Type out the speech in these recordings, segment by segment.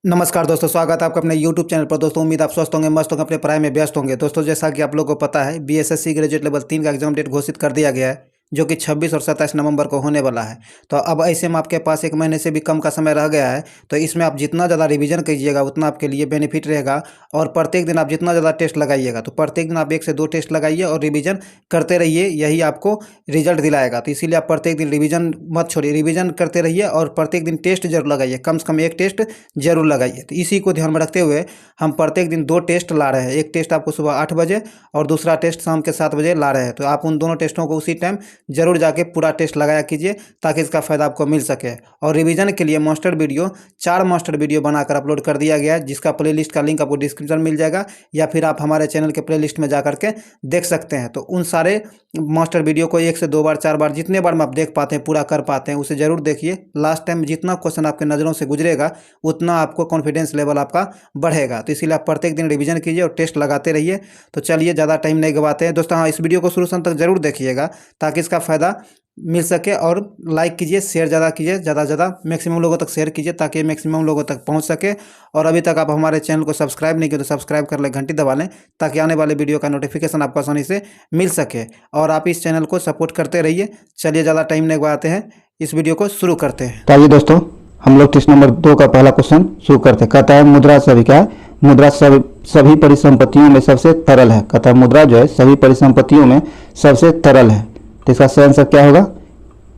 नमस्कार दोस्तों, स्वागत है आपका अपने YouTube चैनल पर। दोस्तों उम्मीद आप स्वस्थ होंगे, मस्त होंगे, अपने पढ़ाई में व्यस्त होंगे। दोस्तों जैसा कि आप लोगों को पता है, बीएसएससी ग्रेजुएट लेवल 3 का एग्जाम डेट घोषित कर दिया गया है, जो कि 26 और 27 नवंबर को होने वाला है। तो अब ऐसे में आपके पास 1 महीने से भी कम का समय रह गया है। तो इसमें आप जितना ज़्यादा रिवीजन कीजिएगा उतना आपके लिए बेनिफिट रहेगा। और प्रत्येक दिन आप जितना ज़्यादा टेस्ट लगाइएगा, तो प्रत्येक दिन आप 1 से 2 टेस्ट लगाइए और रिवीजन करते रहिए, यही आपको रिजल्ट दिलाएगा। तो इसीलिए आप प्रत्येक दिन रिवीजन मत छोड़िए, रिवीजन करते रहिए और प्रत्येक दिन टेस्ट जरूर लगाइए, कम से कम 1 टेस्ट जरूर लगाइए। तो इसी को ध्यान में रखते हुए हम प्रत्येक दिन 2 टेस्ट ला रहे हैं। एक टेस्ट आपको सुबह 8 बजे और दूसरा टेस्ट शाम के 7 बजे ला रहे हैं। तो आप उन दोनों टेस्टों को उसी टाइम जरूर जाके पूरा टेस्ट लगाया कीजिए, ताकि इसका फ़ायदा आपको मिल सके। और रिवीजन के लिए मास्टर वीडियो 4 मास्टर वीडियो बनाकर अपलोड कर दिया गया है, जिसका प्लेलिस्ट का लिंक आपको डिस्क्रिप्शन मिल जाएगा, या फिर आप हमारे चैनल के प्लेलिस्ट में जा करके देख सकते हैं। तो उन सारे मास्टर वीडियो को 1 से 2 बार 4 बार जितने बार में आप देख पाते हैं, पूरा कर पाते हैं, उसे ज़रूर देखिए। लास्ट टाइम जितना क्वेश्चन आपके नज़रों से गुजरेगा उतना आपको कॉन्फिडेंस लेवल आपका बढ़ेगा। तो इसीलिए आप प्रत्येक दिन रिवीजन कीजिए और टेस्ट लगाते रहिए। तो चलिए ज़्यादा टाइम नहीं गवाते हैं दोस्तों। हाँ, इस वीडियो को शुरू से अंत तक जरूर देखिएगा, ताकि इसका फ़ायदा मिल सके। और लाइक कीजिए, शेयर ज़्यादा कीजिए, ज़्यादा से ज़्यादा मैक्सिमम लोगों तक शेयर कीजिए, ताकि मैक्सिमम लोगों तक पहुंच सके। और अभी तक आप हमारे चैनल को सब्सक्राइब नहीं किए तो सब्सक्राइब कर लें, घंटी दबा लें, ताकि आने वाले वीडियो का नोटिफिकेशन आपको आसानी से मिल सके। और आप इस चैनल को सपोर्ट करते रहिए। चलिए ज़्यादा टाइम नहीं गवाते हैं, इस वीडियो को शुरू करते हैं। तो आइए दोस्तों, हम लोग टेस्ट नंबर 2 का पहला क्वेश्चन शुरू करते हैं। कहता है मुद्रा सभी क्या है? मुद्रा सभी परिसंपत्तियों में सबसे तरल है। कहता है मुद्रा जो है सभी परिसंपत्तियों में सबसे तरल है। तो इसका सही आंसर क्या होगा?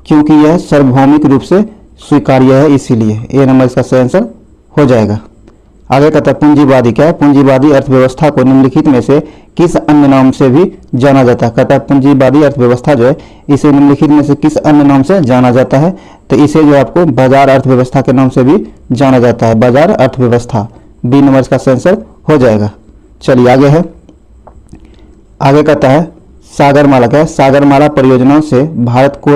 क्योंकि यह सार्वभौमिक रूप से स्वीकार्य है, इसीलिए ए नंबर इसका सही आंसर हो जाएगा। आगे कहता है पूंजीवादी क्या है? पूंजीवादी अर्थव्यवस्था को निम्नलिखित में से किस अन्य नाम से भी जाना जाता है। कहता है पूंजीवादी अर्थव्यवस्था जो है इसे निम्नलिखित में से किस अन्य नाम से जाना जाता है? तो इसे जो आपको बाजार अर्थव्यवस्था के नाम से भी जाना जाता है, बाजार अर्थव्यवस्था। बी नंबर इसका सही आंसर हो जाएगा। चलिए आगे है। आगे कहता है सागरमाला क्या है? सागरमाला परियोजना से भारत को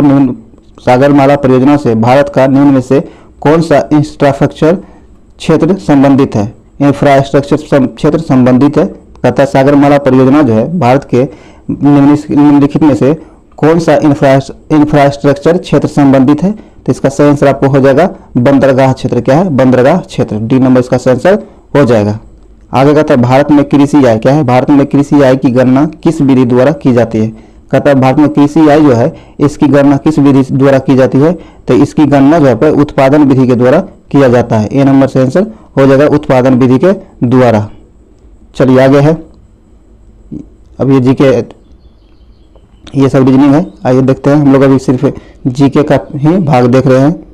सागरमाला परियोजना से भारत का निम्न में से कौन सा इंफ्रास्ट्रक्चर क्षेत्र संबंधित है? इंफ्रास्ट्रक्चर क्षेत्र संबंधित है। कहता है सागरमाला परियोजना जो है भारत के निम्नलिखित में से कौन सा इंफ्रास्ट्रक्चर क्षेत्र संबंधित है? तो इसका सही आंसर आपको हो जाएगा बंदरगाह क्षेत्र। क्या है? बंदरगाह क्षेत्र। डी नंबर इसका सही आंसर हो जाएगा। आगे कहता है भारत में कृषि आय क्या है? भारत में कृषि आय की गणना किस विधि द्वारा की जाती है? कहता है भारत में कृषि आय जो है इसकी गणना किस विधि द्वारा की जाती है? तो इसकी गणना जो है उत्पादन विधि के द्वारा किया जाता है। ए नंबर से आंसर हो जाएगा उत्पादन विधि के द्वारा। चलिए आगे है। अब ये जीके ये सब रीजनिंग है। आइए देखते हैं। हम लोग अभी सिर्फ जीके का ही भाग देख रहे हैं।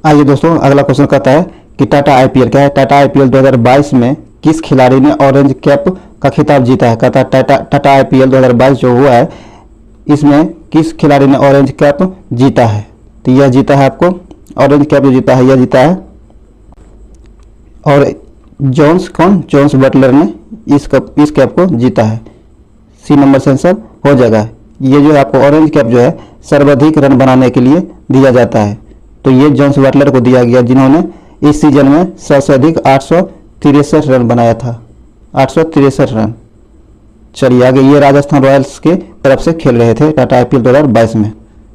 आइए दोस्तों, अगला क्वेश्चन कहता है कि टाटा आईपीएल क्या है? टाटा आईपीएल 2022 में किस खिलाड़ी ने ऑरेंज कैप का खिताब जीता है? कहता है टाटा आईपीएल 2022 जो हुआ है इसमें किस खिलाड़ी ने ऑरेंज कैप जीता है? तो यह जीता है आपको ऑरेंज कैप जो जीता है, यह जीता है और जोन्स बटलर ने इस कैप को जीता है। सी नंबर से आंसर हो जाएगा। ये जो है आपको ऑरेंज कैप जो है सर्वाधिक रन बनाने के लिए दिया जाता है। तो ये जोन्स बटलर को दिया गया, जिन्होंने इस सीजन में सबसे अधिक 863 रन बनाया था, 863 रन। चलिए आगे। ये राजस्थान रॉयल्स के तरफ से खेल रहे थे टाटा आईपीएल 2022 में।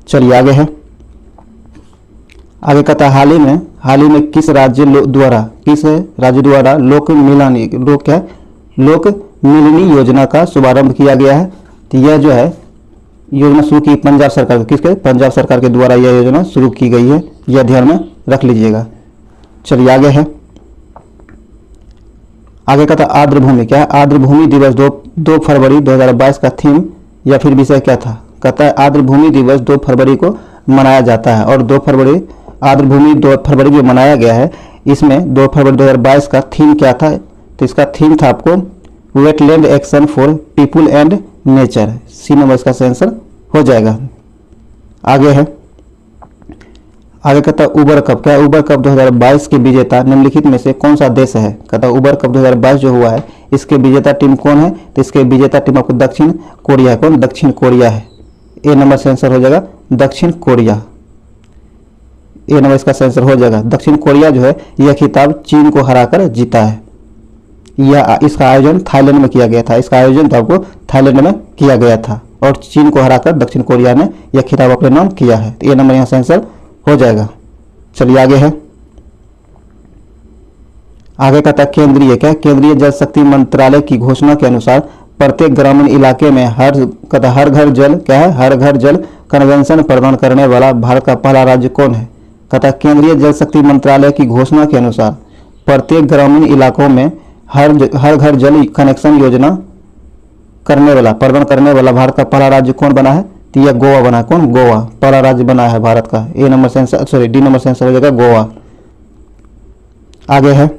चलिए आगे है। आगे कहता है हाल ही में किस राज्य द्वारा लोक मिलनी योजना का शुभारंभ किया गया है? तो यह जो है योजना शुरू की पंजाब सरकार, किसके? पंजाब सरकार के द्वारा यह योजना शुरू की गई है, यह ध्यान में रख लीजिएगा। चलिए आगे है। आगे कहता है आर्द्रभूमि क्या है? आर्द्रभूमि दिवस 2 फरवरी 2022 का थीम या फिर विषय क्या था? कहता है आर्द्रभूमि दिवस 2 फरवरी को मनाया जाता है। और 2 फरवरी जो मनाया गया है, इसमें 2 फरवरी 2022 का थीम क्या था? तो इसका थीम था आपको wetland action for people and nature. C number इसका आंसर हो जाएगा। आगे है। आगे कहता है उबर कप क्या है? उबर कप 2022 के विजेता निम्नलिखित में से कौन सा देश है? कहता है उबर कप 2022 जो हुआ है इसके विजेता टीम कौन है? तो इसके विजेता टीम आपको दक्षिण कोरिया है। कौन? दक्षिण कोरिया है। ए नंबर से आंसर हो जाएगा दक्षिण कोरिया। ए नंबर इसका आंसर हो जाएगा। दक्षिण कोरिया जो है यह खिताब चीन को हराकर जीता है। इसका आयोजन थाईलैंड में किया गया था। इसका आयोजन तो आपको थाईलैंड में किया गया था। और चीन को हराकर दक्षिण कोरिया ने यह खिताब अपने नाम किया है। तो ये नंबर यहाँ से आंसर हो जाएगा। चलिए आगे है, आगे कहता है केंद्रीय क्या, केंद्रीय जल शक्ति मंत्रालय की घोषणा के अनुसार प्रत्येक ग्रामीण इलाके में हर घर जल क्या है, हर घर जल कन्वेंशन प्रदान करने वाला भारत का पहला राज्य कौन है। कहता है केंद्रीय जल शक्ति मंत्रालय की घोषणा के अनुसार प्रत्येक ग्रामीण इलाकों में हर घर जल कनेक्शन योजना करने वाला प्रदान करने वाला भारत का पहला राज्य कौन बना है। तो यह गोवा बना है। कौन, गोवा पहला राज्य बना है भारत का। ए नंबर से आंसर, सॉरी डी नंबर से आंसर हो जाएगा गोवा। आगे है,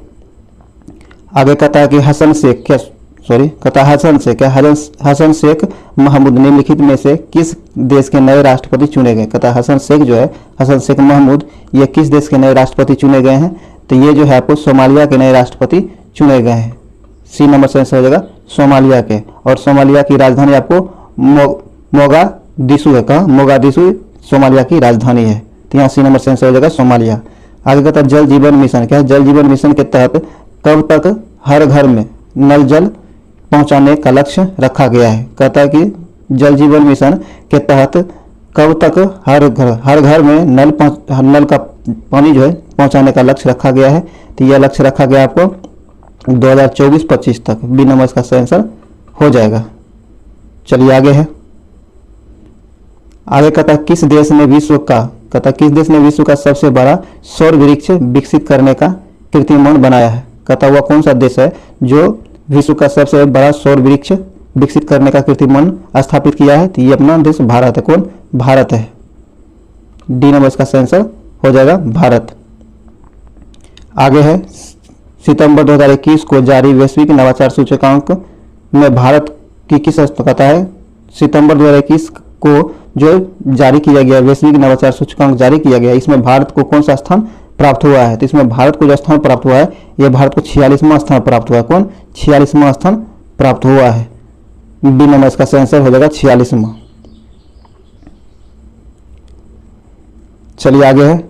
आगे कहता है कि हसन शेख क्या, सॉरी कहता है हसन शेख महमूद निम्नलिखित में से किस देश के नए राष्ट्रपति चुने गए। कहता है हसन शेख जो है, हसन शेख महमूद, ये किस देश के नए राष्ट्रपति चुने गए हैं। तो ये जो है आपको सोमालिया के नए राष्ट्रपति चुने गए हैं। सी नंबर से आंसर हो जाएगा सोमालिया के। और सोमालिया की राजधानी आपको मोगादिशु है। कहाँ, मोगादिशु सोमालिया की राजधानी है। तो यहाँ सी नंबर से आंसर हो जाएगा सोमालिया। आगे कहता है जल जीवन मिशन क्या है, जल जीवन मिशन के तहत कब तक हर घर में नल जल पहुंचाने का लक्ष्य रखा गया है। कहता है कि जल जीवन मिशन के तहत कब तक हर घर में नल का पानी जो है पहुंचाने का लक्ष्य रखा गया है। तो यह लक्ष्य रखा गया आपको 2024-25 तक। बी नंबर इसका सही आंसर हो जाएगा। चलिए आगे है, आगे कहता है किस देश ने विश्व का सबसे बड़ा सौर वृक्ष विकसित करने का कीर्तिमान बनाया है। कहता हुआ कौन सा देश है जो विश्व का सबसे बड़ा सौर वृक्ष विकसित करने का कीर्तिमान स्थापित किया है। तो ये अपना देश भारत है। कौन, भारत है। डी नंबर इसका सही आंसर हो जाएगा भारत। आगे है, सितंबर 2021 को जारी वैश्विक नवाचार सूचकांक में भारत की किस कहता है सितंबर 2021 को जो जारी किया गया वैश्विक नवाचार सूचकांक जारी किया गया, इसमें भारत को कौन सा स्थान प्राप्त हुआ है। तो इसमें भारत को जो स्थान प्राप्त हुआ है, यह भारत को 46वां स्थान प्राप्त हुआ है। कौन, 46वां स्थान प्राप्त हुआ है। बी नंबर इसका सही आंसर हो जाएगा 46वां। चलिए आगे है,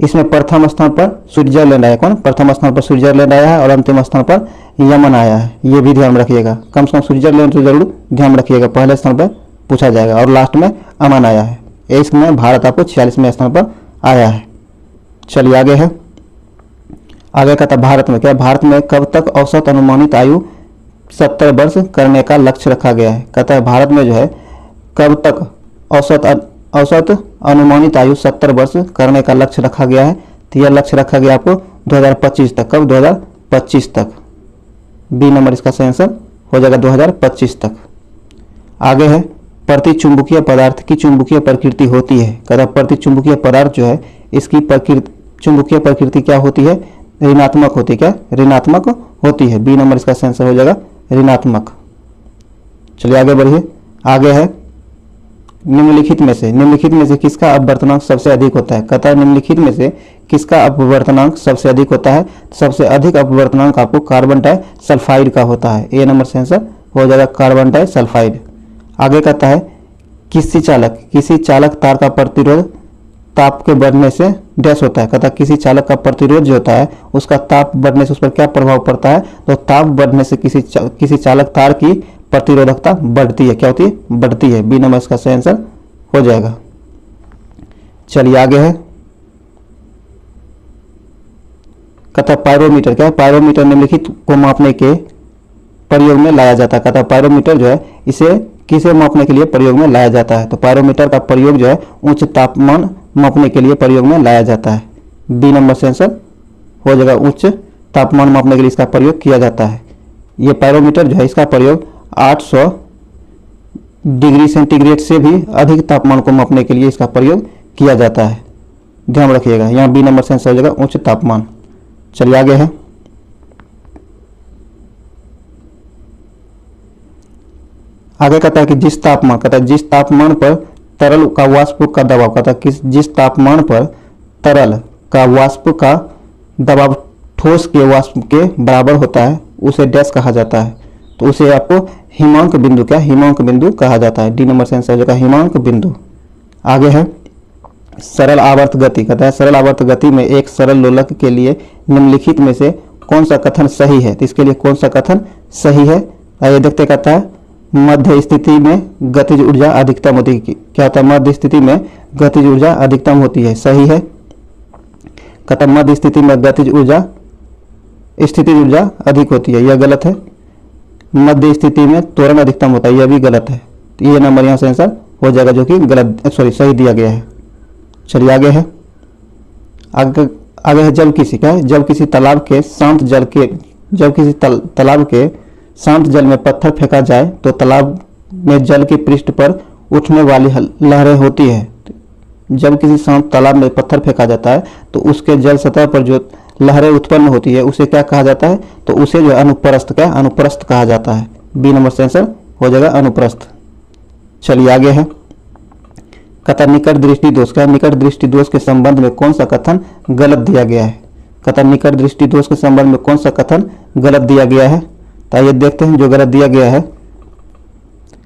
इसमें प्रथम स्थान पर स्विट्जरलैंड आया। कौन, प्रथम स्थान पर स्विट्जरलैंड आया है और अंतिम स्थान पर यमन आया है। ये भी ध्यान रखिएगा, कम से कम स्विट्जरलैंड तो जरूर ध्यान रखिएगा, पहले स्थान पर पूछा जाएगा। और लास्ट में अमन आया है। इसमें भारत आपको 46वें स्थान पर आया है। चलिए आगे है, आगे कहता भारत में क्या, भारत में कब तक औसत अनुमानित आयु 70 वर्ष करने का लक्ष्य रखा गया है। कहता है भारत में जो है कब तक औसत अनुमानित आयु 70 वर्ष करने का लक्ष्य रखा गया है। तो यह लक्ष्य रखा गया आपको 2025 तक। कब, 2025 तक। बी नंबर इसका सही आंसर हो जाएगा 2025 तक। आगे है, प्रतिचुंबकीय पदार्थ की चुंबकीय प्रकृति होती है। कहता प्रतिचुंबकीय पदार्थ जो है इसकी चुंबकीय प्रकृति क्या होती है, ऋणात्मक होती है। क्या, ऋणात्मक होती है। बी नंबर इसका सही आंसर हो जाएगा ऋणात्मक। चलिए आगे बढ़िए, आगे है निम्नलिखित में से किसका अपवर्तनांक सबसे अधिक होता है। कहता है निम्नलिखित में से किसका अपवर्तनांक सबसे अधिक होता है। सबसे अधिक अपवर्तनांक आपको कार्बन डाइसल्फाइड का होता है। ए नंबर से आंसर हो जाएगा कार्बन डाइसल्फाइड। आगे कहता है किसी चालक तार का प्रतिरोध ताप के बढ़ने से डैश होता है। कहता है किसी चालक का प्रतिरोध जो होता है उसका ताप बढ़ने से उस पर क्या प्रभाव पड़ता है। तो ताप बढ़ने से किसी चालक तार की प्रतिरोधकता बढ़ती है। क्या होती है, बढ़ती है। बी नंबर इसका सही आंसर हो जाएगा। चलिए आगे है, कहता है पायरोमीटर क्या है, पायरोमीटर निम्नलिखित को मापने के प्रयोग में लाया जाता है। कहता है पायरोमीटर जो है इसे किसे मापने के लिए प्रयोग में लाया जाता है। तो पायरोमीटर का प्रयोग जो है उच्च तापमान मापने के लिए प्रयोग में लाया जाता है। बी नंबर से आंसर हो जाएगा उच्च तापमान मापने के लिए इसका प्रयोग किया जाता है। ये पायरोमीटर जो है इसका प्रयोग 800 डिग्री सेंटीग्रेड से भी अधिक तापमान को मापने के लिए इसका प्रयोग किया जाता है। ध्यान रखिएगा, यहाँ बी नंबर से आंसर हो जाएगा उच्च तापमान। चलिए आगे है, आगे कहता है कि जिस तापमान पर तरल का वाष्प का दबाव, कहता है कि जिस तापमान पर तरल का वाष्प का दबाव ठोस के वाष्प के बराबर होता है उसे डैश कहा जाता है। तो उसे आपको हिमांक बिंदु क्या, हिमांक बिंदु कहा जाता है। डी नंबर से आंसर हो जाएगा हिमांक बिंदु। आगे है सरल आवर्त गति। कहता है सरल आवर्त गति में एक सरल लोलक के लिए निम्नलिखित में से कौन सा कथन सही है। तो इसके लिए कौन सा कथन सही है, आइए देखते। कहता है मध्य स्थिति में गतिज ऊर्जा अधिकतम होती है। क्या होता है? मध्य स्थिति में गतिज ऊर्जा अधिकतम होती है, सही है। कहता मध्य स्थिति में गतिज ऊर्जा स्थितिज ऊर्जा अधिक होती है, यह गलत है। मध्य स्थिति में त्वरण अधिकतम होता है, यह भी गलत है। तो ये नंबर यहाँ से आंसर हो जाएगा, जो कि गलत सही दिया गया है। चलिए आगे है, आगे है जब किसी क्या है, जब किसी तालाब के शांत जल के तालाब के शांत जल में पत्थर फेंका जाए तो तालाब में जल के पृष्ठ पर उठने वाली लहरें होती है। जब किसी शांत तालाब में पत्थर फेंका जाता है तो उसके जल सतह पर जो लहरें उत्पन्न होती है उसे क्या कहा जाता है? तो उसे जो अनुप्रस्थ कहा जाता है। बी नंबर से आंसर हो जाएगा अनुप्रस्थ। चलिए आगे है, कहता निकट दृष्टि दोष। क्या निकट दृष्टि दोष के संबंध में कौन सा कथन गलत दिया गया है? कहता निकट दृष्टि दोष के संबंध में कौन सा कथन गलत दिया गया है? तो आइए देखते हैं जो गलत दिया गया है।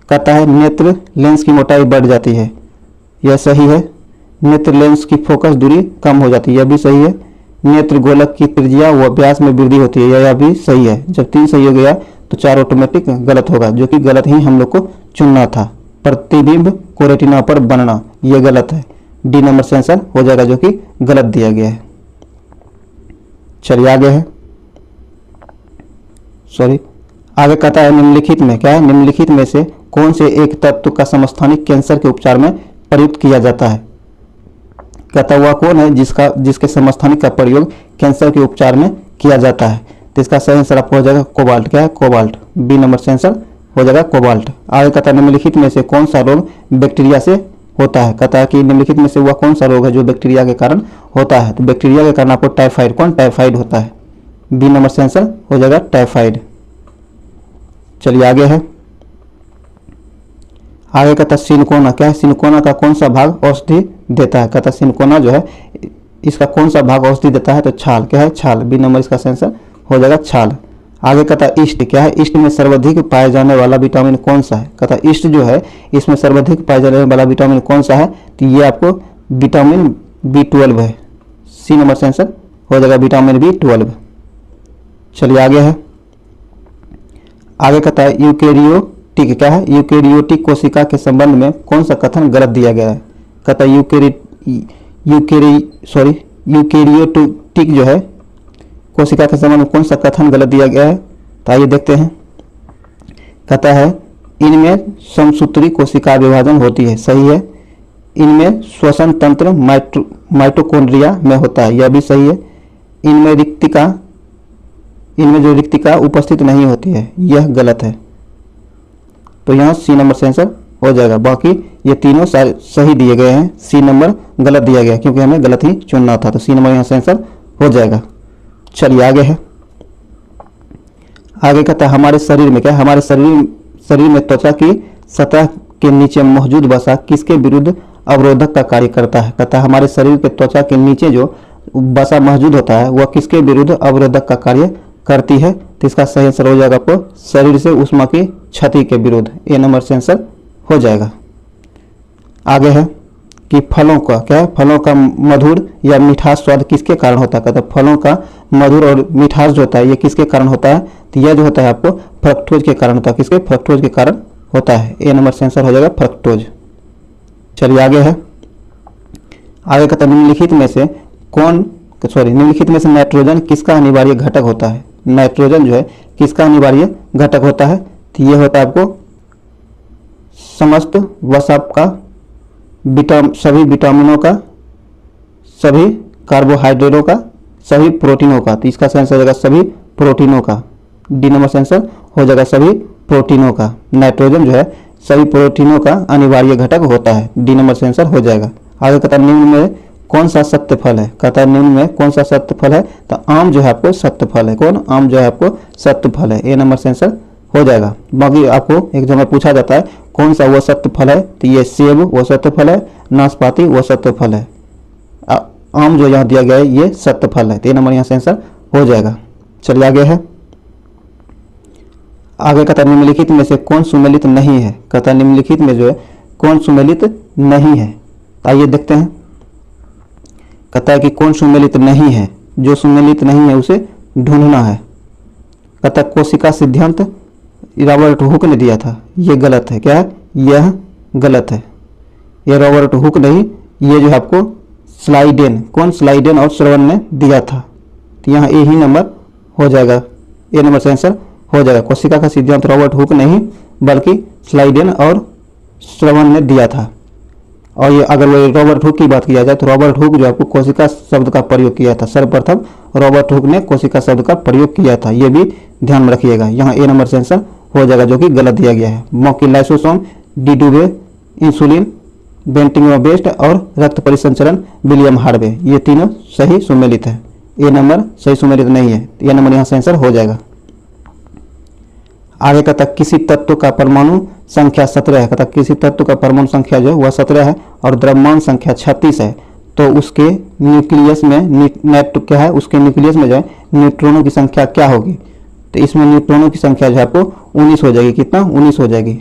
कहता है नेत्र लेंस की मोटाई बढ़ जाती है, यह सही है। नेत्र लेंस की फोकस दूरी कम हो जाती है, यह भी सही है। नेत्र गोलक की त्रिज्या व व्यास में वृद्धि होती है, यह भी सही है। जब 3 सही हो गया तो 4 ऑटोमेटिक गलत होगा, जो कि गलत ही हम लोग को चुनना था। प्रतिबिंब को रेटिना पर बनना, यह गलत है। डी नंबर से आंसर हो जाएगा, जो कि गलत दिया गया है। चलिए आगे है, आगे कहता है निम्नलिखित में क्या है? निम्नलिखित में से कौन से एक तत्व का समस्थानिक कैंसर के उपचार में प्रयुक्त किया जाता है? कहता वह कौन है जिसके समस्थानिक का प्रयोग कैंसर के उपचार में किया जाता है? तो इसका सही आंसर आपको हो जाएगा कोबाल्ट। क्या है? कोबाल्ट। बी नंबर से आंसर हो जाएगा कोबाल्ट। आगे कहता है निम्नलिखित में से कौन सा रोग बैक्टीरिया से होता है? कहता है कि निम्नलिखित में से वह कौन सा रोग है जो बैक्टीरिया के कारण होता है? तो बैक्टीरिया के कारण आपको टाइफाइड, कौन टाइफाइड होता है। बी नंबर से आंसर हो जाएगा टाइफाइड। चलिए आगे है, आगे कहता है सिनकोना। क्या है? सिनकोना का कौन सा भाग औषधि देता है? कहता है सिनकोना जो है इसका कौन सा भाग औषधि देता है? तो छाल। क्या है? छाल। बी नंबर इसका आंसर हो जाएगा छाल। आगे कहता है ईस्ट। क्या है? ईस्ट में सर्वाधिक पाए जाने वाला विटामिन कौन सा है? कहता है ईस्ट जो है इसमें सर्वाधिक पाए जाने वाला विटामिन कौन सा है? तो ये आपको विटामिन B12 है। सी नंबर से आंसर हो जाएगा विटामिन B12। चलिए आगे है, आगे कहता है यूकेरियोटिक। क्या है? यूकेरियोटिक कोशिका के संबंध में कौन सा कथन गलत दिया गया है? कहता है यूकेरियोटिक जो है कोशिका के संबंध में कौन सा कथन गलत दिया गया है? तो आइए देखते हैं। कहता है इनमें समसूत्री कोशिका विभाजन होती है, सही है। इनमें श्वसन तंत्र माइटोकॉन्ड्रिया में होता है, यह भी सही है। इनमें जो रिक्तिका उपस्थित नहीं होती है, यह गलत है। तो यहाँ सी नंबर से आंसर हो जाएगा। बाकी ये तीनों सही दिए गए हैं, सी नंबर गलत दिया गया क्योंकि हमें गलत ही चुनना था। तो सी नंबर यहाँ से आंसर हो जाएगा। चलिए आगे है, आगे कहता है हमारे शरीर में क्या? हमारे शरीर में त्वचा की सतह के नीचे मौजूद वसा किसके विरुद्ध अवरोधक का कार्य करता है? कहता है हमारे शरीर के त्वचा के नीचे जो वसा मौजूद होता है वह किसके विरुद्ध अवरोधक का कार्य करती है? तो इसका सही आंसर हो जाएगा आपको शरीर से उष्मा की क्षति के विरुद्ध। ए नंबर से आंसर हो जाएगा। आगे है कि फलों का क्या है? फलों का मधुर या मिठास स्वाद किसके कारण होता है? कहता है फलों का मधुर और मिठास जो होता है ये किसके कारण होता है? तो यह जो होता है आपको फ्रक्टोज के कारण होता है। किसके? फ्रक्टोज के कारण होता है। ए नंबर से आंसर हो जाएगा फ्रक्टोज। चलिए आगे है, आगे कहता है निम्नलिखित में से नाइट्रोजन किसका अनिवार्य घटक होता है? नाइट्रोजन जो है किसका अनिवार्य घटक होता है? तो ये होता है आपको समस्त वसा का, सभी विटामिनों का, सभी कार्बोहाइड्रेटों का, सभी प्रोटीनों का। तो इसका आंसर हो जाएगा सभी प्रोटीनों का। डी नंबर से आंसर हो जाएगा सभी प्रोटीनों का। नाइट्रोजन जो है सभी प्रोटीनों का अनिवार्य घटक होता है। डी नंबर से आंसर हो जाएगा। आगे कहता है निम्न में कौन सा सत्य फल है? कहता है निम्न में कौन सा सत्य फल है? तो आम जो है आपको सत्य फल है। कौन? आम जो है आपको सत्य फल है। ए नंबर से आंसर हो जाएगा। बाकी आपको एग्जाम में पूछा जाता है कौन सा वो सत्य फल है? तो ये सेब वो सत्य फल है, नाशपाती वो सत्य फल है। आम जो यहाँ दिया गया है ये सत्य फल है। तो ए नंबर यहाँ से आंसर हो जाएगा। चलिए आगे है, आगे कहता है निम्नलिखित में से कौन सुमेलित नहीं है? कहता है निम्नलिखित में जो है कौन सुमेलित नहीं है? आइए देखते हैं। कहता है कि कौन सुमेलित नहीं है? जो सुमेलित नहीं है उसे ढूंढना है। कहता है कोशिका सिद्धांत रॉबर्ट हुक ने दिया था, ये गलत है। क्या है? यह गलत है। ये रॉबर्ट हुक नहीं, ये जो है आपको स्लाइडेन, कौन? स्लाइडेन और श्रवण ने दिया था। तो यहाँ ए ही नंबर हो जाएगा, ए नंबर से आंसर हो जाएगा। कोशिका का सिद्धांत रॉबर्ट हुक नहीं बल्कि स्लाइडेन और श्रवण ने दिया था। और ये अगर वो रॉबर्ट हुक की बात किया जाए तो रॉबर्ट हुक जो आपको कोशिका शब्द का प्रयोग किया था, सर्वप्रथम रॉबर्ट हुक ने कोशिका शब्द का प्रयोग किया था, ये भी ध्यान में रखिएगा। यहाँ ए नंबर से आंसर हो जाएगा, जो कि गलत दिया गया है। मौकी लाइसोसोम, डिडुबे, इंसुलिन, बेंटिंग बेस्ट और रक्त परिसंचरण विलियम हार्वे, ये तीनों सही सुमेलित है। ए नंबर सही सुमेलित नहीं है, ये नंबर यहाँ से आंसर हो जाएगा। आगे कहता किसी तत्व का परमाणु संख्या 17 है। कहता किसी तत्व का परमाणु संख्या जो है वह 17 है और द्रव्यमान संख्या 36 है, तो उसके न्यूक्लियस में नेट क्या है, उसके न्यूक्लियस में जो है न्यूट्रॉनों की संख्या क्या होगी? तो इसमें न्यूट्रॉनों की संख्या जो है आपको 19 हो जाएगी। कितना? 19 हो जाएगी।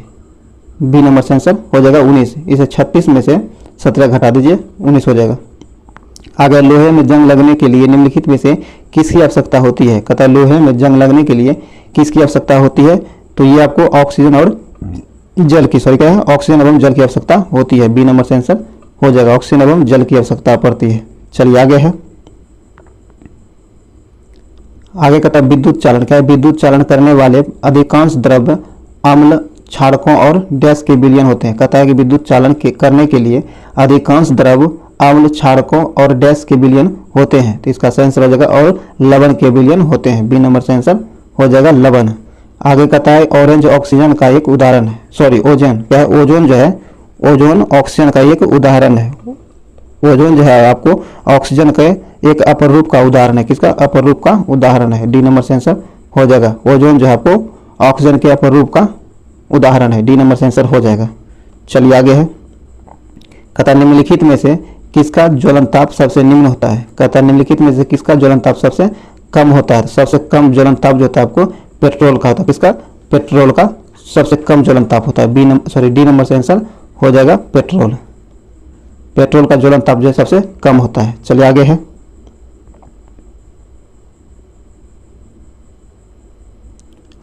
बी नंबर से आंसर हो जाएगा 19। इसे 36 में से 17 घटा दीजिए, 19 हो जाएगा। अगर लोहे में जंग लगने के लिए निम्नलिखित में से किसकी आवश्यकता होती है? कहता है लोहे में जंग लगने के लिए किसकी आवश्यकता होती है? तो ये आपको ऑक्सीजन और जल की, सॉरी क्या है, ऑक्सीजन एवं जल की आवश्यकता होती है। बी नंबर से आंसर हो जाएगा, ऑक्सीजन एवं जल की आवश्यकता पड़ती है। चलिए आगे है, आगे कहता है विद्युत चालन। क्या है? विद्युत चालन करने वाले अधिकांश द्रव्य अम्ल, क्षारकों और डैश के विलयन होते हैं। कहता है कि विद्युत चालन करने के लिए अधिकांश द्रव्य अम्ल, क्षारकों और डैश के विलयन होते हैं, तो इसका सही आंसर हो जाएगा और लवण के विलयन होते हैं। बी नंबर से आंसर हो जाएगा लवण। आगे कहता है ऑरेंज ऑक्सीजन का एक उदाहरण है, सॉरी ओजोन। क्या है? ओजोन जो है, ओजोन ऑक्सीजन का एक उदाहरण है। ओजोन जो है आपको ऑक्सीजन के एक अपर रूप का उदाहरण है। किसका? अपर रूप का उदाहरण है। डी नंबर से आंसर हो जाएगा। ओजोन जो है आपको ऑक्सीजन के अपर रूप का उदाहरण है। डी नंबर से आंसर हो जाएगा। चलिए आगे है, कहता है निम्नलिखित में से किसका ज्वलनताप सबसे निम्न होता है? कहता है निम्नलिखित में से किसका ज्वलनताप सबसे कम होता है? सबसे कम ज्वलनताप जो होता है आपको पेट्रोल का होता है। किसका? पेट्रोल का सबसे कम ज्वलनताप होता है। डी नंबर से आंसर हो जाएगा पेट्रोल। पेट्रोल का ज्वलनताप जो है सबसे कम होता है। चलिए आगे है,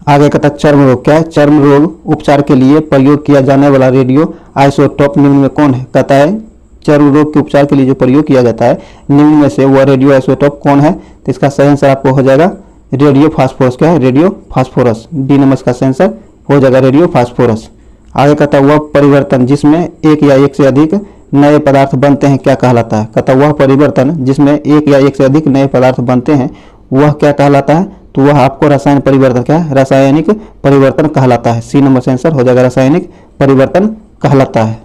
आगे कहता है चर्म रोग। क्या है? चर्म रोग उपचार के लिए प्रयोग किया जाने वाला रेडियो आइसोटोप निम्न में कौन है? कहता है चर्म रोग के उपचार के लिए जो प्रयोग किया जाता है निम्न में से वह रेडियो आइसोटोप कौन है? तो इसका सही आंसर आपको हो जाएगा रेडियो फास्फोरस। क्या है? Radio phosphorus. डी नंबर का सही आंसर हो जाएगा रेडियो फास्फोरस। आगे कहता है वह परिवर्तन जिसमें एक या एक से अधिक नए पदार्थ बनते हैं क्या कहलाता है? कहता है वह परिवर्तन जिसमें एक या एक से अधिक नए पदार्थ बनते हैं वह क्या कहलाता है? तो वह आपको रासायनिक परिवर्तन, क्या है? रासायनिक परिवर्तन कहलाता है। सी नंबर से आंसर हो जाएगा रासायनिक परिवर्तन कहलाता है।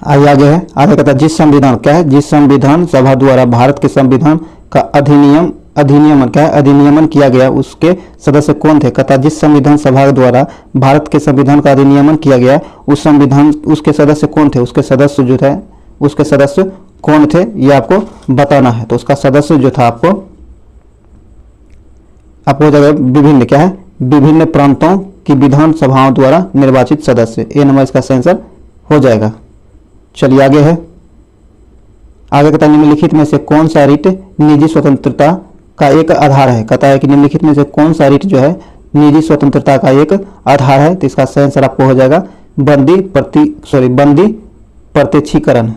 आगे है, आगे कहता है जिस संविधान, क्या है? जिस संविधान सभा द्वारा भारत के संविधान का अधिनियमन क्या है? अधिनियमन किया गया उसके सदस्य कौन थे? कहता है जिस संविधान सभा द्वारा भारत के संविधान का अधिनियमन किया गया उस संविधान उसके सदस्य कौन थे? उसके सदस्य जो थे, उसके सदस्य कौन थे ये आपको बताना है। तो उसका सदस्य जो था आपको हो जाएगा विभिन्न, क्या है? विभिन्न प्रांतों की विधानसभाओं द्वारा निर्वाचित सदस्य। ए नंबर इसका सही आंसर हो जाएगा। चलिए आगे है, आगे कहता है निम्नलिखित में से कौन सा रिट निजी स्वतंत्रता का एक आधार है? कहता है कि निम्नलिखित में से कौन सा रिट जो है निजी स्वतंत्रता का एक आधार है? तो इसका सही आंसर आपको हो जाएगा बंदी प्रत्यक्षीकरण।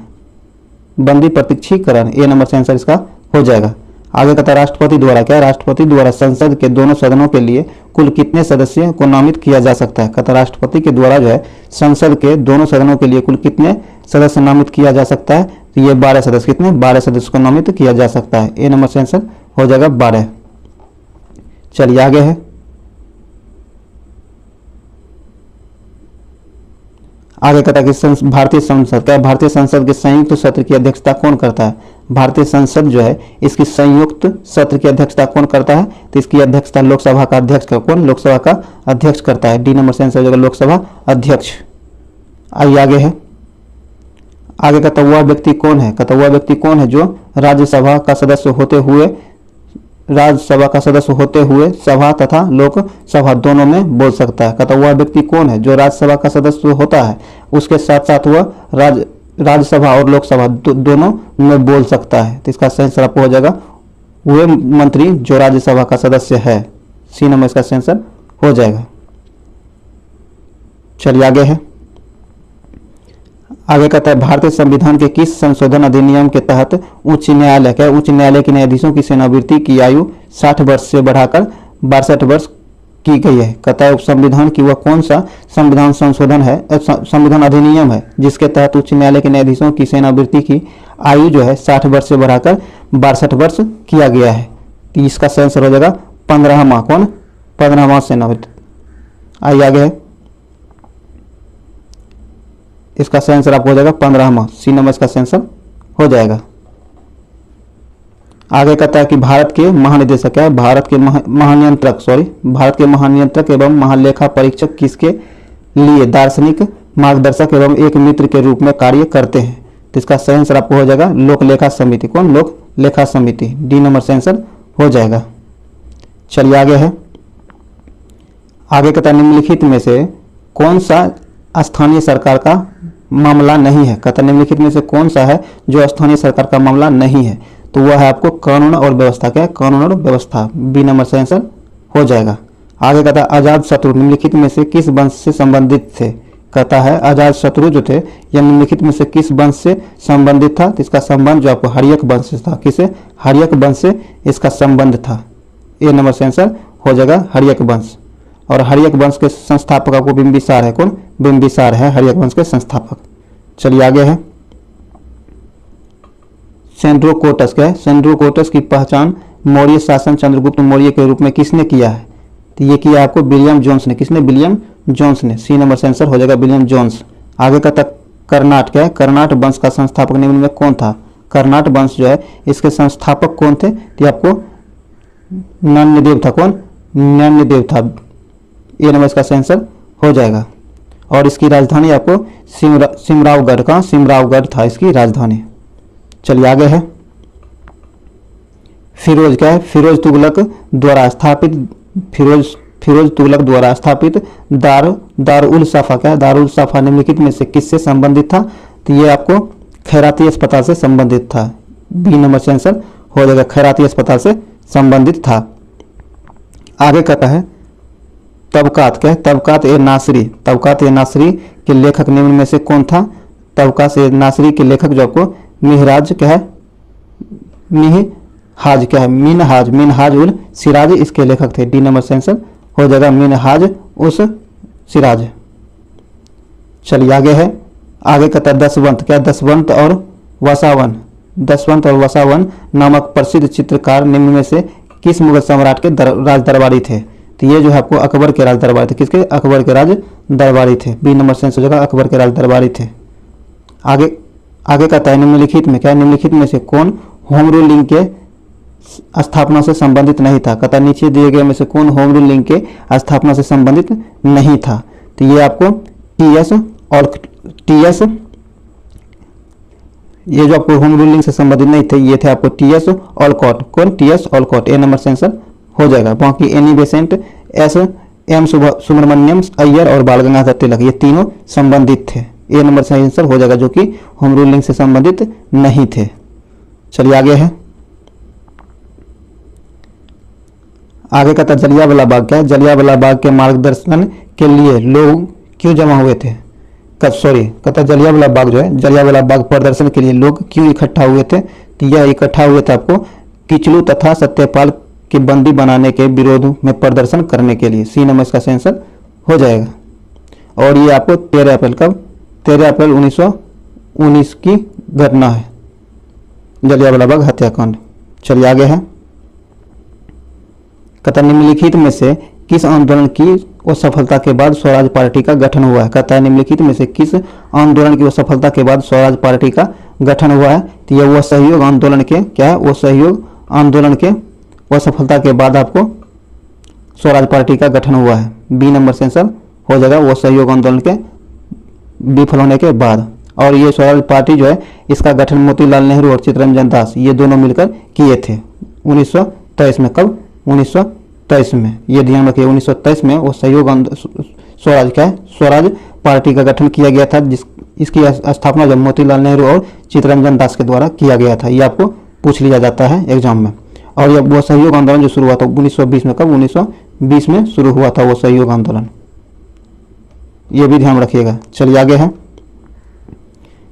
बंदी प्रत्यक्षीकरण। ए नंबर से आंसर इसका हो जाएगा। आगे कहता है राष्ट्रपति द्वारा, क्या है? राष्ट्रपति द्वारा संसद के दोनों सदनों के लिए कुल कितने सदस्य को नामित किया जा सकता है? कहता है राष्ट्रपति के द्वारा जो है संसद के दोनों सदनों के लिए कुल कितने सदस्य नामित किया जा सकता है? तो ये 12 सदस्य, कितने? 12 सदस्य को नामित किया जा सकता है। ए नंबर से आंसर हो जाएगा 12। चलिए आगे है, आगे कहता है कि भारतीय संसद, क्या भारतीय संसद के संयुक्त सत्र की अध्यक्षता कौन करता है? भारतीय संसद जो है इसकी संयुक्त सत्र की अध्यक्षता कौन करता है? तो इसकी अध्यक्षता लोकसभा का अध्यक्ष का, कौन? लोकसभा का अध्यक्ष करता है। डी नंबर से आंसर हो जाएगा लोकसभा अध्यक्ष। आइए आगे है, आगे कहता वह व्यक्ति कौन है? कहता वह व्यक्ति कौन है जो राज्यसभा का सदस्य होते हुए सभा तथा लोकसभा दोनों में बोल सकता है? कहता वह व्यक्ति कौन है जो राज्यसभा का सदस्य होता है उसके साथ साथ वह राज्यसभा और लोकसभा दोनों में बोल सकता है? तो इसका सही आंसर आपको हो जाएगा वे मंत्री जो राज्यसभा का सदस्य है। सी नंबर इसका आंसर हो जाएगा। चलिए आगे है, आगे कहता है भारतीय संविधान के किस संशोधन अधिनियम के तहत उच्च न्यायालय क्या उच्च न्यायालय के न्यायाधीशों की सेवानिवृत्ति की आयु 60 वर्ष से बढ़ाकर 62 वर्ष की गई है। कहता है संविधान की वह कौन सा संविधान संशोधन है, संविधान अधिनियम है जिसके तहत उच्च न्यायालय के न्यायाधीशों की सेवानिवृत्ति की आयु जो है 60 वर्ष से बढ़ाकर 62 वर्ष किया गया है। तो इसका सही आंसर हो जाएगा 15वां, कौन 15वां सेवानिवृत्ति। आइए आगे है, इसका सही आंसर आपको हो जाएगा 15वां, सी नंबर इसका सही आंसर हो जाएगा। आगे कहता है कि भारत के महानिदेशक है, भारत के भारत के महानियंत्रक एवं महालेखा परीक्षक किसके लिए दार्शनिक मार्गदर्शक एवं एक मित्र के रूप में कार्य करते हैं। तो इसका सही आंसर आपको हो जाएगा लोक लेखा समिति, कौन लोक लेखा समिति, डी नंबर सही आंसर हो जाएगा। चलिए आगे है, आगे कहता है निम्नलिखित में से कौन सा स्थानीय सरकार का मामला नहीं है। कहता है निम्नलिखित में से कौन सा है जो स्थानीय सरकार का मामला नहीं है, तो वह है आपको कानून और व्यवस्था, क्या है कानून और व्यवस्था, बी नंबर सही आंसर हो जाएगा। आगे कहता है अजात शत्रु निम्नलिखित में से किस वंश से संबंधित थे। कहता है अजात शत्रु जो थे यह निम्नलिखित में से किस वंश से संबंधित था। तो इसका संबंध जो आपको हर्यक वंश से था, किसे हर्यक वंश से इसका संबंध था, ए नंबर सही आंसर हो जाएगा हर्यक वंश। और हर्यक वंश के संस्थापक आपको बिंबिसार है, कौन बिंबिसार है हर्यक वंश के संस्थापक। चलिए आगे है, सेंड्रोकोटस क्या है, सेंड्रोकोटस की पहचान मौर्य शासन चंद्रगुप्त मौर्य के रूप में किसने किया है। तो ये किया आपको विलियम जोन्स ने, किसने विलियम जोन्स ने, सी नंबर आंसर हो जाएगा विलियम जोन्स। आगे का तक कर्नाट क्या है, कर्नाट वंश का संस्थापक निम्न में कौन था। कर्नाट वंश जो है इसके संस्थापक कौन थे, तो आपको नन्यदेव था, कौन नन्यदेव था, ये नंबर इसका आंसर हो जाएगा। और इसकी राजधानी आपको सिमरावगढ़ का, सिमरावगढ़ था इसकी राजधानी। चलिए आगे है, फिरोज क्या है, फिरोज तुगलक द्वारा स्थापित, फिरोज तुगलक द्वारा स्थापित दारुल साफा क्या है, दारुल साफा निम्नलिखित में से किससे संबंधित था। तो ये आपको खैराती अस्पताल से संबंधित था, बी नंबर से आंसर हो जाएगा, खैराती अस्पताल से संबंधित था। आगे कहता है तबकात क्या है, तबकात ए नासरी, तबकात ए नासरी के लेखक निम्न में से कौन था। तबकात ए नासरी के लेखक जो आपको मिहराज क्या है, मिनहाज क्या है, मिनहाज उल सिराज इसके लेखक थे, डी नंबर से आंसर हो जाएगा मिनहाज उस सिराज। चलिए आगे है, आगे कहता है दसवंत क्या, दसवंत और वसावन, दसवंत और वसावन नामक प्रसिद्ध चित्रकार निम्न में से किस मुगल सम्राट के राज दरबारी थे। तो ये जो है आपको अकबर के राज दरबारी थे, किसके अकबर के राज दरबारी थे, बी नंबर से आंसर हो जाएगा अकबर के राज दरबारी थे। आगे कहता है निम्नलिखित में क्या, निम्नलिखित में से कौन होम रूलिंग के स्थापना से संबंधित नहीं था। कहता नीचे दिए गए में से कौन होम रूलिंग के स्थापना से संबंधित नहीं था। तो ये आपको टीएस और टीएस, ये जो आपको होम रूलिंग से संबंधित नहीं थे ये थे आपको टीएस ऑलकॉट, कौन टीएस ऑलकॉट, ए नंबर से आंसर हो जाएगा। बाकी Annie Besant, S M Subramaniam Iyer और बाल गंगाधर तिलक ये तीनों संबंधित थे, ए नंबर से आंसर हो जाएगा, जो कि होम रूलिंग से संबंधित नहीं थे। चलिए आगे है, आगे कहता जलियांवाला बाग क्या है, जलियांवाला बाग के मार्गदर्शन के लिए लोग क्यों जमा हुए थे। कहता जलियांवाला बाग जो है, जलियांवाला बाग प्रदर्शन के लिए लोग क्यों इकट्ठा हुए थे। तो यह इकट्ठा हुए थे आपको किचलू तथा सत्यपाल के बंदी बनाने के विरोध में प्रदर्शन करने के लिए, सी नंबर इसका आंसर हो जाएगा। और ये आपको 13 अप्रैल कब, 13 अप्रैल 1919 की घटना है, जलियांवाला बाग हत्याकांड। चलिए आगे है, कहता निम्नलिखित में से किस आंदोलन की असफलता के बाद स्वराज पार्टी का गठन हुआ है। कहता है निम्नलिखित में से किस आंदोलन की असफलता के बाद स्वराज पार्टी का गठन हुआ है। तो यह वो सहयोग आंदोलन के क्या है, वो सहयोग आंदोलन के असफलता के बाद आपको स्वराज पार्टी का गठन हुआ है, बी नंबर से आंसर हो जाएगा, वो सहयोग आंदोलन के विफल होने के बाद। और ये स्वराज पार्टी जो है इसका गठन मोतीलाल नेहरू और चित्तरंजन दास ये दोनों मिलकर किए थे 1923 में। कब, 1923 में, ये ध्यान रखिए 1923 में वो सहयोग स्वराज क्या है, स्वराज पार्टी का गठन किया गया था, इसकी स्थापना जब मोतीलाल नेहरू और चित्तरंजन दास के द्वारा किया गया था। ये आपको पूछ लिया जाता है एग्जाम में। और ये वो सहयोग आंदोलन जो शुरू हुआ था 1920 में, कब, 1920 में शुरू हुआ था वो सहयोग आंदोलन, ये भी ध्यान रखिएगा। चलिए आगे है,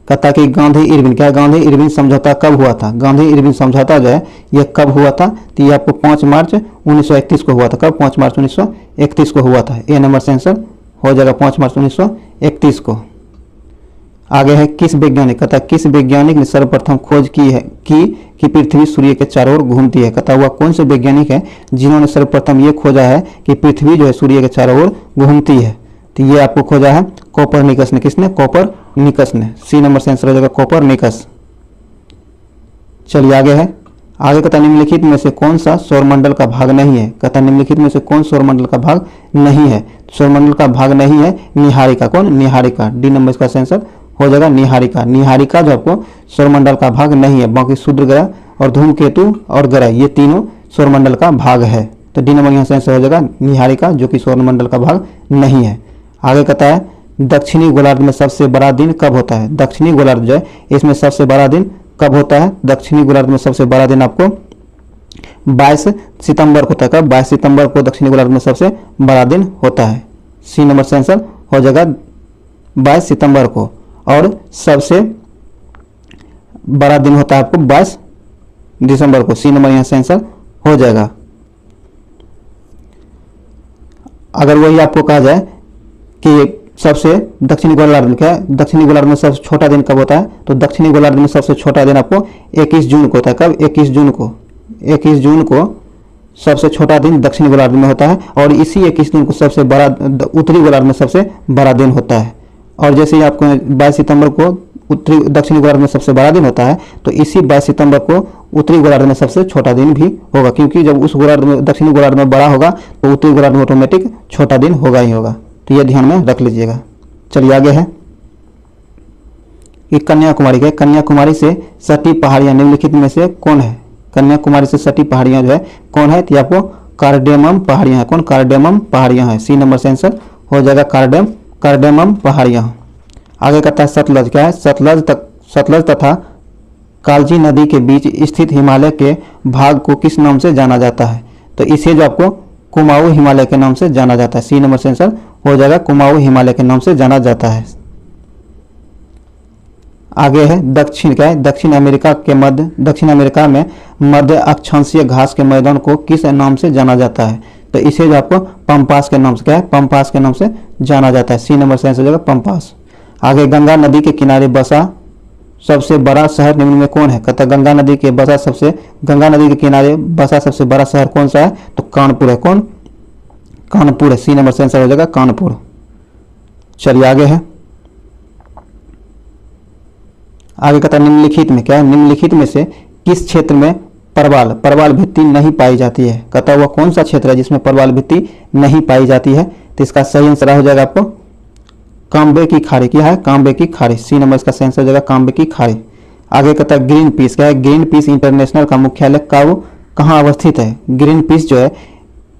कहता कि गांधी इरविन, क्या गांधी इरविन समझौता कब हुआ था? गांधी इरविन समझौता जो है ये कब हुआ था? तो ये आपको 5 मार्च 1931 को हुआ था। कब? 5 मार्च 1931 को हुआ था। ए नंबर से आंसर हो जाएगा 5 मार्च 1931 को। आगे है किस वैज्ञानिक, कहता किस वैज्ञानिक ने सर्वप्रथम खोज की है कि पृथ्वी सूर्य के चारों ओर घूमती है? कहता हुआ कौन से वैज्ञानिक है जिन्होंने सर्वप्रथम ये खोजा है कि पृथ्वी जो है सूर्य के चारों ओर घूमती है? तो ये आपको खोजा है कोपरनिकस ने। किसने? कोपरनिकस ने। सी नंबर से आंसर हो जाएगा कोपरनिकस। चलिए आगे है, आगे कहता निम्नलिखित में से कौन सा सौरमंडल का भाग नहीं है? कहता निम्नलिखित में से कौन सौरमंडल का भाग नहीं है? सौरमंडल का भाग नहीं है निहारिका। कौन? निहारिका। डी नंबर इसका आंसर हो जाएगा निहारिका। निहारिका जो आपको सौरमंडल का भाग नहीं है, बाकी सूर्य ग्रह और धूमकेतु और ग्रह ये तीनों सौरमंडल का भाग है। तो डी नंबर यहाँ से आंसर हो जाएगा निहारिका, जो कि सौरमंडल का भाग नहीं है। आगे कहता है दक्षिणी गोलार्ध में सबसे बड़ा दिन कब होता है? दक्षिणी गोलार्ध जो है इसमें सबसे बड़ा दिन कब होता है? दक्षिणी गोलार्ध में सबसे बड़ा दिन आपको 22 सितंबर को होता है। कब? 22 सितंबर को दक्षिणी गोलार्ध में सबसे बड़ा दिन होता है। सी नंबर से आंसर हो जाएगा 22 सितंबर को। और सबसे बड़ा दिन होता है आपको 22 दिसंबर को। सी नंबर यहाँ से आंसर हो जाएगा। अगर वही आपको कहा जाए कि सबसे दक्षिणी गोलार्ध में क्या है, दक्षिणी गोलार्ध में सबसे छोटा दिन कब होता है? तो दक्षिणी गोलार्ध में सबसे छोटा दिन आपको 21 जून को होता है। कब? 21 जून को। 21 जून को सबसे छोटा दिन दक्षिणी गोलार्ध में होता है। और इसी 21 जून को सबसे बड़ा उत्तरी गोलार्ध में सबसे बड़ा दिन होता है। और जैसे ही आपको 22 सितंबर को उत्तरी दक्षिणी गोलार्ध में सबसे बड़ा दिन होता है, तो इसी 22 सितंबर को उत्तरी गोलार्ध में सबसे छोटा दिन भी होगा, क्योंकि जब उस गोलार्ध में दक्षिणी गोलार्ध में बड़ा होगा तो उत्तरी गोलार्ध में ऑटोमेटिक छोटा दिन होगा ही होगा। तो यह ध्यान में रख लीजिएगा। चलिए आगे है कि कन्याकुमारी के, कन्याकुमारी से सटी पहाड़ियां निम्नलिखित में से कौन है? कन्याकुमारी से सटी पहाड़ियां जो है कौन है? तो आपको कार्डेमम पहाड़ियां है। कौन? कार्डेमम पहाड़ियां है। सी नंबर से आंसर हो जाएगा कार्डेमम पहाड़ियां। आगे कहता है सतलज, क्या है? सतलज तथा कालजी नदी के बीच स्थित हिमालय के भाग को किस नाम से जाना जाता है? तो इसे जो आपको कुमाऊं हिमालय के नाम से जाना जाता है। सी नंबर से आंसर हो जाएगा कुमाऊं हिमालय के नाम से जाना जाता है। आगे है दक्षिण, क्या है? दक्षिण अमेरिका में मध्य अक्षांशीय घास के मैदान को किस नाम से जाना जाता है? तो इसे जो आपको पंपास के नाम से, क्या है? पंपास के नाम से जाना जाता है। सी नंबर से आंसर हो जाएगा पंपास। आगे गंगा नदी के किनारे बसा सबसे बड़ा शहर निम्न में कौन है? कहता गंगा नदी के किनारे बसा सबसे बड़ा शहर कौन सा है? तो कानपुर है। कौन? कानपुर है। सी नंबर से आंसर हो जाएगा कानपुर। चलिए आगे है, आगे कहता निम्नलिखित में, क्या है? निम्नलिखित में से किस क्षेत्र में परवाल भित्ति नहीं पाई जाती है? कहता हुआ कौन सा क्षेत्र है जिसमें परवाल भित्ति नहीं पाई जाती है? तो इसका सही आंसर हो जाएगा आपको काम्बे की खाड़ी। क्या है? काम्बे की खाड़ी। सी नंबर इसका सही आंसर हो जाएगा काम्बे की खाड़ी। आगे कहता है ग्रीन पीस, क्या है? ग्रीन पीस इंटरनेशनल का मुख्यालय कहाँ अवस्थित है? ग्रीन पीस जो है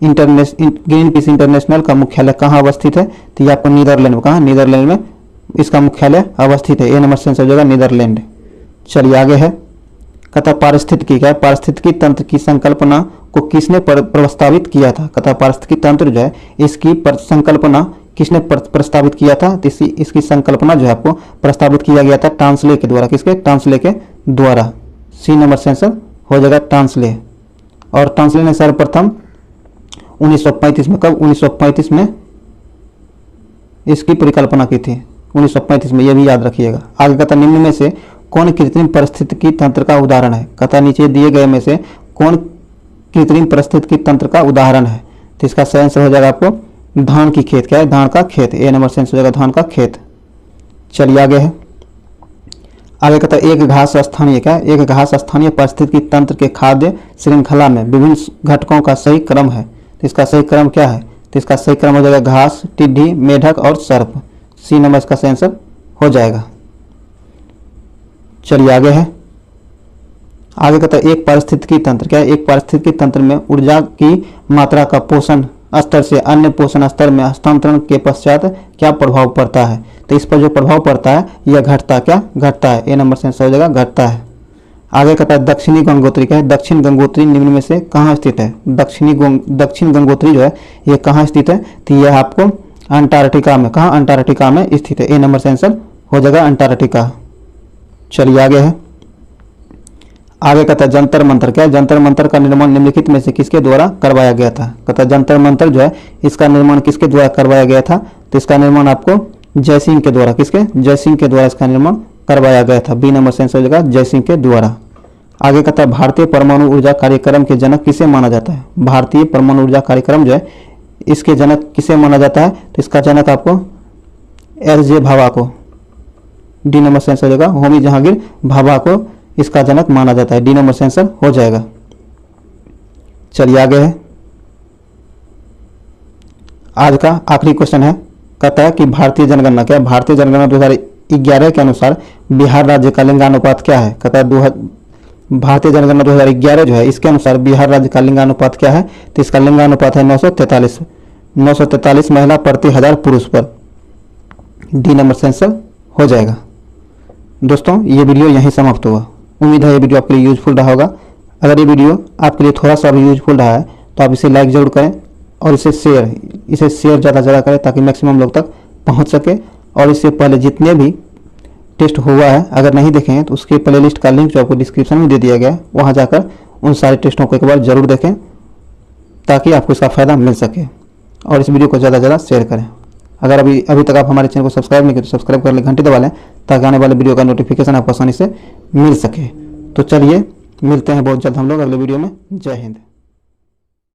ग्रीन पीस इंटरनेशनल का मुख्यालय कहाँ अवस्थित है? तो ये आपको नीदरलैंड में, कहाँ? नीदरलैंड में इसका मुख्यालय अवस्थित है। ए नंबर से आंसर हो जाएगा नीदरलैंड। चलिए आगे है, कहता पारिस्थितिकी, क्या है? पारिस्थितिकी तंत्र की संकल्पना को किसने प्रस्तावित किया था? कहता पारिस्थितिकी तंत्र जो है इसकी संकल्पना किसने प्रस्तावित किया था? तो इसकी संकल्पना जो है आपको प्रस्तावित किया गया था टांसले के द्वारा। किसके? टांसले के द्वारा। सी नंबर से आंसर हो जाएगा टांसले। और टांसले ने सर्वप्रथम 1935 में, कब? 1935 में इसकी परिकल्पना की थी। 1935 में, यह भी याद रखिएगा। आगे कहता निम्न में से कौन कृत्रिम परिस्थितिकी तंत्र का उदाहरण है? कहता नीचे दिए गए में से कौन कृत्रिम परिस्थितिकी तंत्र का उदाहरण है? तो इसका सही आंसर हो जाएगा आपको धान की खेत। क्या है? धान का खेत। ए नंबर से आंसर हो जाएगा धान का खेत। चलिए आगे है, आगे कहता है एक घास स्थानीय, क्या है? एक घास स्थानीय परिस्थितिकी तंत्र के खाद्य श्रृंखला में विभिन्न घटकों का सही क्रम है। तो इसका सही क्रम क्या है? तो इसका सही क्रम हो जाएगा घास, टिड्डी, मेढक और सर्प। सी नंबर इसका सही आंसर हो जाएगा। चलिए आगे है, आगे कहता है एक पारिस्थितिकी तंत्र, क्या है? एक पारिस्थितिकी तंत्र में ऊर्जा की मात्रा का पोषण स्तर से अन्य पोषण स्तर में हस्तांतरण के पश्चात क्या प्रभाव पड़ता है? तो इस पर जो प्रभाव पड़ता है यह घटता, क्या घटता है? ए नंबर से आंसर हो जाएगा घटता है। आगे कहता है दक्षिणी गंगोत्री क्या है, दक्षिण गंगोत्री निम्न में से कहाँ स्थित है। दक्षिण गंगोत्री जो है ये कहाँ स्थित है, तो यह आपको अंटार्कटिका में, कहाँ अंटार्कटिका में स्थित है। ए नंबर से आंसर हो जाएगा अंटार्कटिका। चलिए आगे है, आगे कहता है जंतर मंतर क्या है, जंतर मंतर का निर्माण निम्नलिखित में से किसके द्वारा करवाया गया था। कहता है जंतर मंतर जो है इसका निर्माण किसके द्वारा करवाया गया था, तो इसका निर्माण आपको जयसिंह के द्वारा, किसके, जयसिंह के द्वारा इसका निर्माण करवाया गया था। बी नंबर से आंसर हो जाएगा जयसिंह के द्वारा। आगे कहता है भारतीय परमाणु ऊर्जा कार्यक्रम के जनक किसे माना जाता है। भारतीय परमाणु ऊर्जा कार्यक्रम जो है इसके जनक किसे माना जाता है, तो इसका जनक आपको एस.जे. भाभा को, डी नंबर से आंसर हो जाएगा होमी जहांगीर भाभा को इसका जनक माना जाता है। डी नंबर से आंसर हो जाएगा। चलिए आगे है, आज का आखिरी क्वेश्चन है, कहता है कि भारतीय जनगणना क्या है, भारतीय जनगणना 2011 के अनुसार बिहार राज्य का लिंगानुपात क्या है। कहता है भारतीय जनगणना 2011 जो है इसके अनुसार बिहार राज्य का लिंगानुपात क्या है, तो इसका लिंगानुपात है 943 महिला प्रति 1000 पुरुष पर। डी नंबर से आंसर हो जाएगा। दोस्तों ये वीडियो यहीं समाप्त हुआ। उम्मीद है ये वीडियो आपके लिए यूजफुल रहा होगा। अगर ये वीडियो आपके लिए थोड़ा सा भी यूजफुल रहा है तो आप इसे लाइक जरूर करें और इसे शेयर ज़्यादा से ज़्यादा करें ताकि मैक्सिमम लोग तक पहुंच सके। और इससे पहले जितने भी टेस्ट हुआ है अगर नहीं देखे हैं तो उसके प्लेलिस्ट का लिंक जो आपको डिस्क्रिप्शन में दे दिया गया है वहाँ जाकर उन सारे टेस्टों को एक बार जरूर देखें ताकि आपको इसका फ़ायदा मिल सके। और इस वीडियो को ज़्यादा से ज़्यादा शेयर करें। अगर अभी तक आप हमारे चैनल को सब्सक्राइब नहीं किए तो सब्सक्राइब कर लें, घंटी दबा लें ताकि आने वाले वीडियो का नोटिफिकेशन आपको आसानी से मिल सके। तो चलिए मिलते हैं बहुत जल्द हम लोग अगले वीडियो में। जय हिंद।